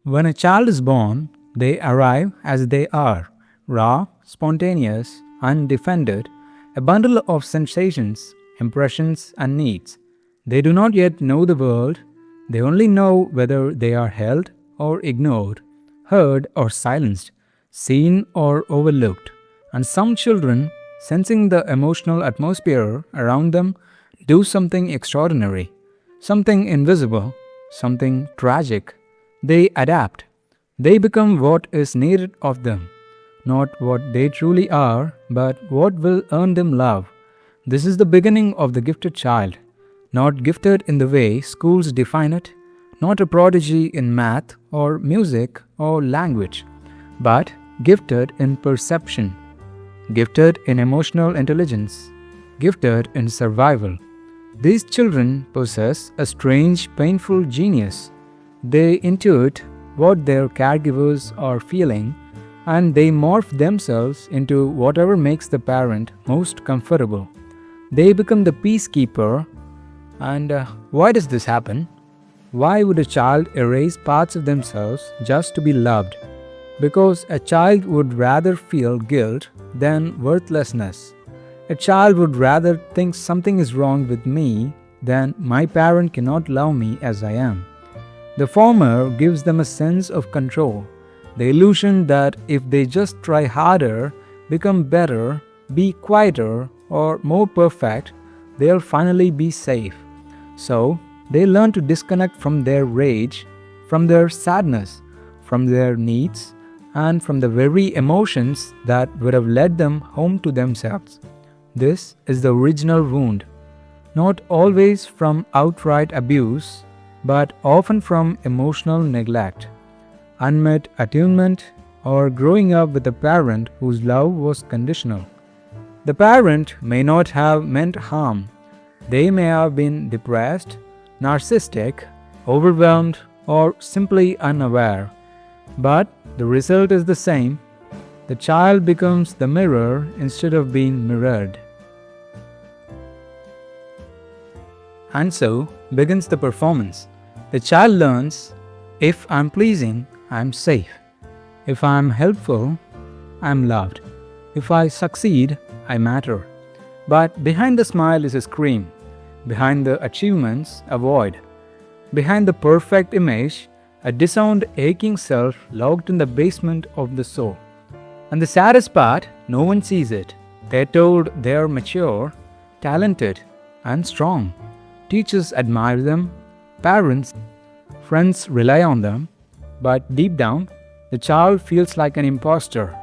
When a child is born, they arrive as they are, raw, spontaneous, undefended, a bundle of sensations, impressions, and needs. They do not yet know the world, they only know whether they are held or ignored, heard or silenced, seen or overlooked. And some children, sensing the emotional atmosphere around them, do something extraordinary, something invisible, something tragic. They adapt. They become what is needed of them, not what they truly are, but what will earn them love. This is the beginning of the gifted child, not gifted in the way schools define it, not a prodigy in math or music or language, but gifted in perception, gifted in emotional intelligence, gifted in survival. These children possess a strange, painful genius. They intuit what their caregivers are feeling and they morph themselves into whatever makes the parent most comfortable. They become the peacekeeper. And why does this happen? Why would a child erase parts of themselves just to be loved? Because a child would rather feel guilt than worthlessness. A child would rather think something is wrong with me than my parent cannot love me as I am. The former gives them a sense of control, the illusion that if they just try harder, become better, be quieter, or more perfect, they'll finally be safe. So, they learn to disconnect from their rage, from their sadness, from their needs, and from the very emotions that would have led them home to themselves. This is the original wound, not always from outright abuse, but often from emotional neglect, unmet attunement, or growing up with a parent whose love was conditional. The parent may not have meant harm. They may have been depressed, narcissistic, overwhelmed, or simply unaware. But the result is the same. The child becomes the mirror instead of being mirrored. And so begins the performance. The child learns, if I'm pleasing, I'm safe. If I'm helpful, I'm loved. If I succeed, I matter. But behind the smile is a scream. Behind the achievements, a void. Behind the perfect image, a disowned, aching self locked in the basement of the soul. And the saddest part, no one sees it. They're told they're mature, talented, and strong. Teachers admire them, parents, friends rely on them, but deep down, the child feels like an imposter.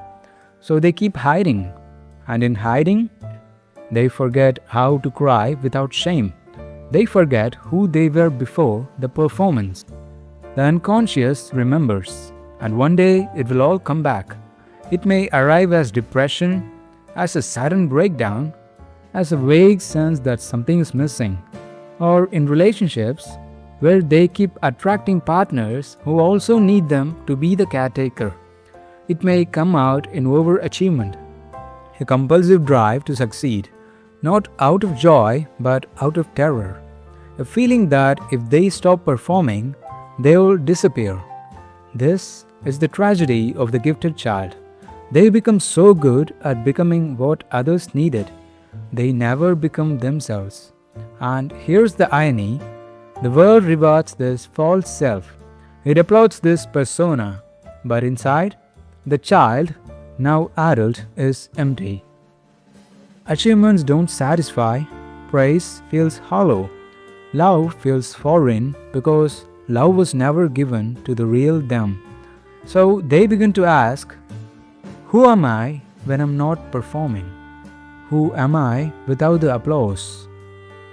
So they keep hiding, and in hiding, they forget how to cry without shame. They forget who they were before the performance. The unconscious remembers, and one day it will all come back. It may arrive as depression, as a sudden breakdown, as a vague sense that something is missing, or in relationships where they keep attracting partners who also need them to be the caretaker. It may come out in overachievement, a compulsive drive to succeed, not out of joy but out of terror, a feeling that if they stop performing, they will disappear. This is the tragedy of the gifted child. They become so good at becoming what others needed, they never become themselves. And here's the irony, the world rewards this false self. It applauds this persona, but inside, the child, now adult, is empty. Achievements don't satisfy, praise feels hollow, love feels foreign because love was never given to the real them. So they begin to ask, who am I when I'm not performing? Who am I without the applause?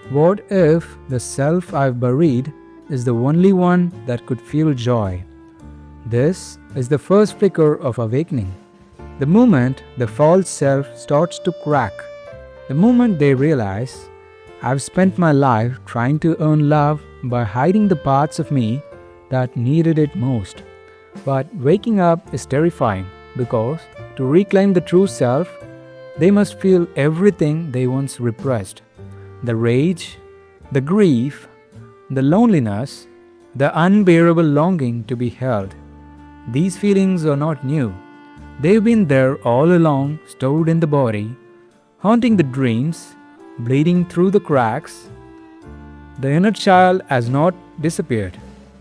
What if the self I've buried is the only one that could feel joy? This is the first flicker of awakening. The moment the false self starts to crack, the moment they realize, I've spent my life trying to earn love by hiding the parts of me that needed it most. But waking up is terrifying because to reclaim the true self, they must feel everything they once repressed. The rage, the grief, the loneliness, the unbearable longing to be held. These feelings are not new. They've been there all along, stored in the body, haunting the dreams, bleeding through the cracks. The inner child has not disappeared.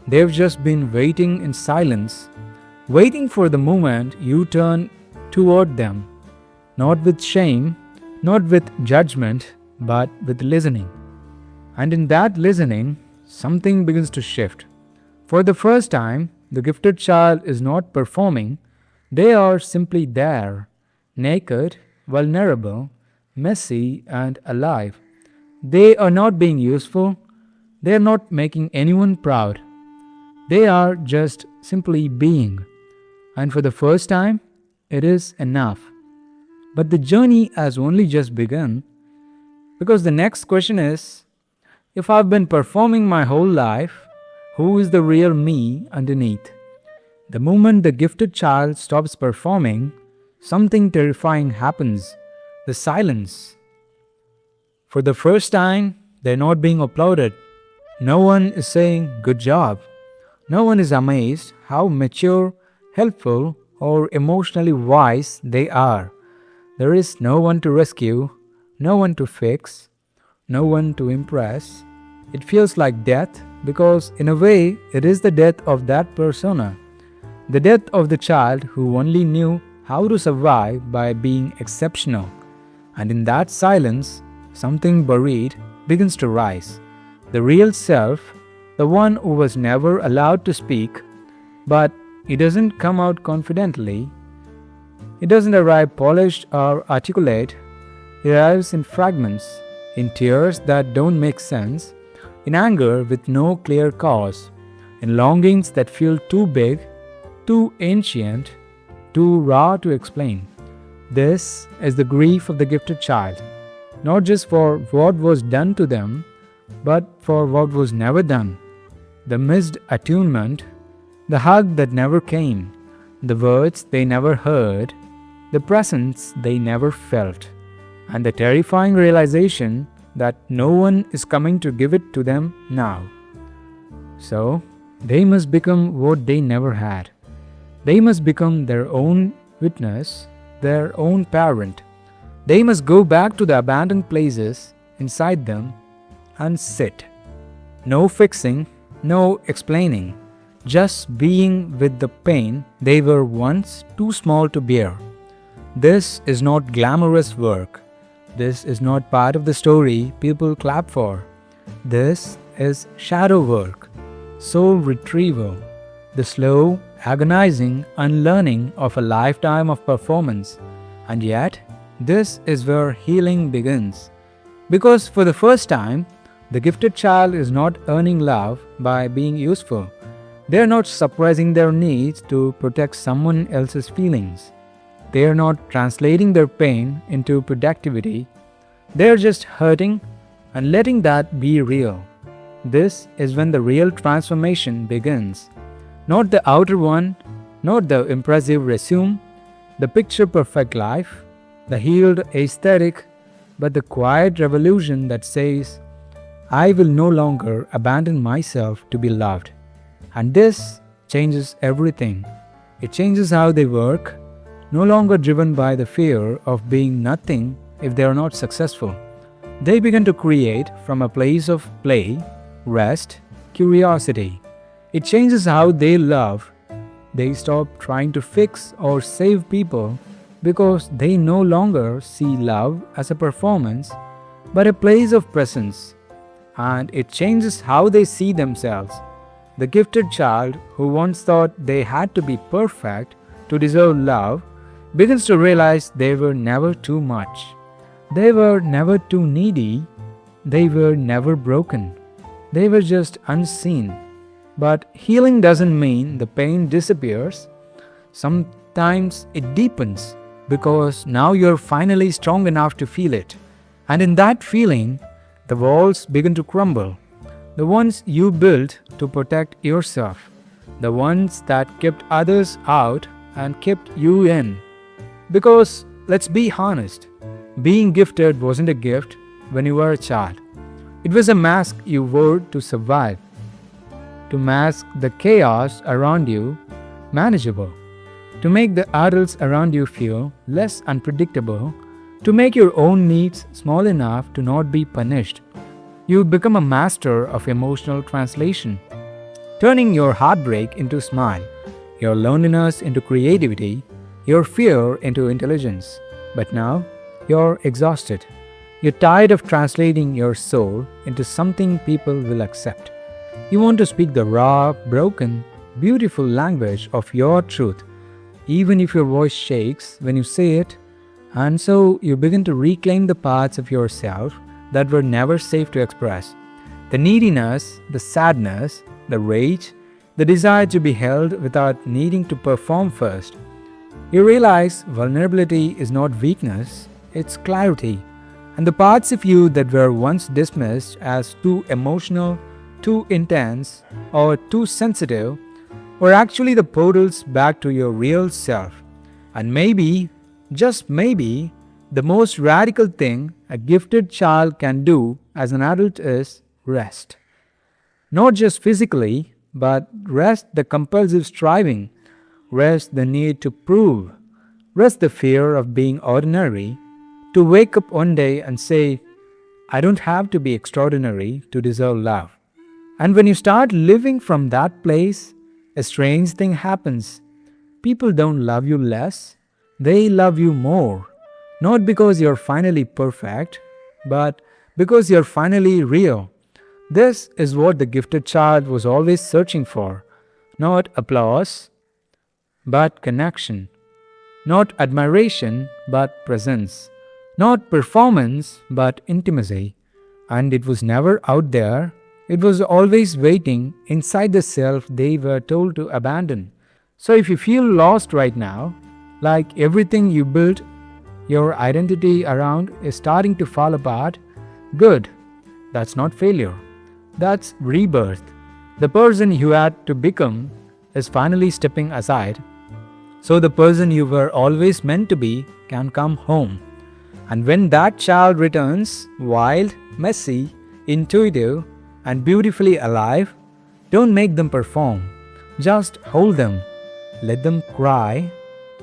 They've just been waiting in silence, waiting for the moment you turn toward them, not with shame, not with judgment, but with listening. And in that listening, something begins to shift. For the first time, the gifted child is not performing, they are simply there, naked, vulnerable, messy, and alive. They are not being useful, they are not making anyone proud. They are just simply being. And for the first time, it is enough. But the journey has only just begun, because the next question is, if I've been performing my whole life, who is the real me underneath? The moment the gifted child stops performing, something terrifying happens. The silence. For the first time, they're not being applauded. No one is saying, "Good job." No one is amazed how mature, helpful, or emotionally wise they are. There is no one to rescue, no one to fix, no one to impress. It feels like death because, in a way, it is the death of that persona. The death of the child who only knew how to survive by being exceptional. And in that silence, something buried begins to rise. The real self, the one who was never allowed to speak, but it doesn't come out confidently. It doesn't arrive polished or articulate. It arrives in fragments, in tears that don't make sense, in anger with no clear cause, in longings that feel too big, too ancient, too raw to explain. This is the grief of the gifted child, not just for what was done to them, but for what was never done. The missed attunement, the hug that never came, the words they never heard, the presence they never felt, and the terrifying realization that no one is coming to give it to them now. So, they must become what they never had. They must become their own witness, their own parent. They must go back to the abandoned places inside them and sit. No fixing, no explaining, just being with the pain they were once too small to bear. This is not glamorous work. This is not part of the story people clap for. This is shadow work, soul retrieval, the slow, agonizing unlearning of a lifetime of performance. And yet, this is where healing begins. Because for the first time, the gifted child is not earning love by being useful. They are not suppressing their needs to protect someone else's feelings. They are not translating their pain into productivity. They are just hurting and letting that be real. This is when the real transformation begins. Not the outer one, not the impressive resume, the picture-perfect life, the healed aesthetic, but the quiet revolution that says, I will no longer abandon myself to be loved. And this changes everything. It changes how they work, no longer driven by the fear of being nothing if they are not successful. They begin to create from a place of play, rest, curiosity. It changes how they love. They stop trying to fix or save people because they no longer see love as a performance but a place of presence. And it changes how they see themselves. The gifted child who once thought they had to be perfect to deserve love begins to realize they were never too much. They were never too needy. They were never broken. They were just unseen. But healing doesn't mean the pain disappears. Sometimes it deepens because now you're finally strong enough to feel it. And in that feeling, the walls begin to crumble. The ones you built to protect yourself. The ones that kept others out and kept you in. Because, let's be honest, being gifted wasn't a gift when you were a child. It was a mask you wore to survive, to mask the chaos around you, manageable, to make the adults around you feel less unpredictable, to make your own needs small enough to not be punished. You become a master of emotional translation, turning your heartbreak into smile, your loneliness into creativity, your fear into intelligence. But now, you're exhausted. You're tired of translating your soul into something people will accept. You want to speak the raw, broken, beautiful language of your truth, even if your voice shakes when you say it. And so you begin to reclaim the parts of yourself that were never safe to express. The neediness, the sadness, the rage, the desire to be held without needing to perform first. You realize vulnerability is not weakness, it's clarity. And the parts of you that were once dismissed as too emotional, too intense, or too sensitive were actually the portals back to your real self. And maybe, just maybe, the most radical thing a gifted child can do as an adult is rest. Not just physically, but rest the compulsive striving, rest the need to prove, rest the fear of being ordinary, to wake up one day and say, I don't have to be extraordinary to deserve love. And when you start living from that place, a strange thing happens. People don't love you less, they love you more. Not because you're finally perfect, but because you're finally real. This is what the gifted child was always searching for. Not applause, but connection. Not admiration, but presence. Not performance, but intimacy. And it was never out there. It was always waiting inside the self they were told to abandon. So if you feel lost right now, like everything you built your identity around is starting to fall apart, good. That's not failure. That's rebirth. The person you had to become is finally stepping aside, so the person you were always meant to be can come home. And when that child returns, wild, messy, intuitive, and beautifully alive, don't make them perform. Just hold them. Let them cry.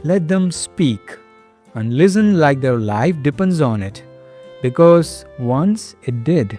Let them speak. And listen like their life depends on it. Because once it did.